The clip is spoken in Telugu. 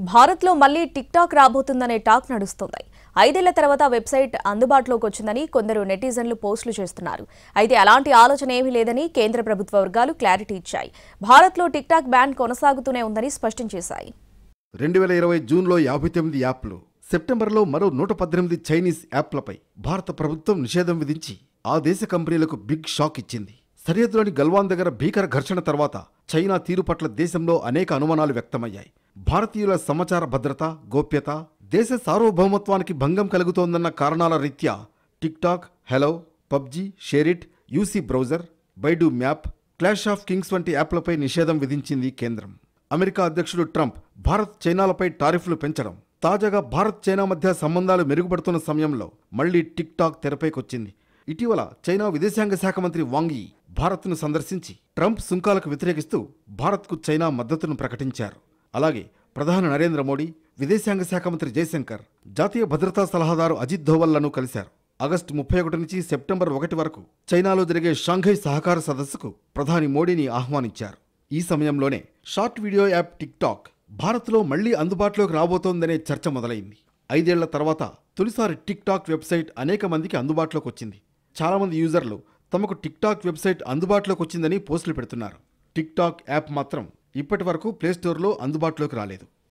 భారత్లో మళ్లీ టిక్ టాక్ రాబోతుందనే టాక్ నడుస్తుంది. 5 ఏళ్ల తర్వాత వెబ్సైట్ అందుబాటులోకి వచ్చిందని కొందరు నెటిజన్లు పోస్టులు చేస్తున్నారు. అయితే అలాంటి ఆలోచన ఏమీ లేదని కేంద్ర ప్రభుత్వ వర్గాలు క్లారిటీ ఇచ్చాయి. భారత్లో టిక్ టాక్ బ్యాన్ కొనసాగుతూనే ఉందని స్పష్టం చేశాయి. 2020 జూన్లో 59 యాప్లు, సెప్టెంబర్లో మరో 118 చైనీస్ యాప్లపై భారత ప్రభుత్వం నిషేధం విధించి ఆ దేశ కంపెనీలకు బిగ్ షాక్ ఇచ్చింది. సరిహద్దులోని గల్వాన్ దగ్గర భీకర ఘర్షణ తర్వాత చైనా తీరు పట్ల దేశంలో అనేక అనుమానాలు వ్యక్తమయ్యాయి. భారతీయుల సమాచార భద్రత, గోప్యత, దేశ సార్వభౌమత్వానికి భంగం కలుగుతోందన్న కారణాల రీత్యా TikTok, Helo, PUBG, SHAREit, UC browser, Baidu map, Clash of Kings వంటి యాప్లపై నిషేధం విధించింది కేంద్రం. అమెరికా అధ్యక్షుడు ట్రంప్ భారత్ చైనాలపై టారిఫ్లు పెంచడం, తాజాగా భారత్ చైనా మధ్య సంబంధాలు మెరుగుపడుతున్న సమయంలో మళ్లీ టిక్ టాక్ తెరపైకొచ్చింది. ఇటీవల చైనా విదేశాంగ శాఖ మంత్రి వాంగ్ యీ భారత్ను సందర్శించి ట్రంప్ సుంకాలకు వ్యతిరేకిస్తూ భారత్కు చైనా మద్దతును ప్రకటించారు. అలాగే ప్రధాని నరేంద్ర మోడీ, విదేశాంగ శాఖ మంత్రి జయశంకర్, జాతీయ భద్రతా సలహాదారు అజిత్ ధోవల్లను కలిశారు. ఆగస్టు 31 నుంచి సెప్టెంబర్ 1 వరకు చైనాలో జరిగే షాంఘై సహకార సదస్సుకు ప్రధాని మోడీని ఆహ్వానించారు. ఈ సమయంలోనే short video app tick talk భారత్లో మళ్లీ అందుబాటులోకి రాబోతోందనే చర్చ మొదలైంది. 5 ఏళ్ల తర్వాత తొలిసారి టిక్ టాక్ వెబ్సైట్ అనేక మందికి అందుబాటులోకి వచ్చింది. చాలామంది యూజర్లు తమకు టిక్ టాక్ వెబ్సైట్ అందుబాటులోకి వచ్చిందని పోస్టులు పెడుతున్నారు. టిక్ టాక్ యాప్ మాత్రం ఇప్పటి వరకు ప్లేస్టోర్లో అందుబాటులోకి రాలేదు.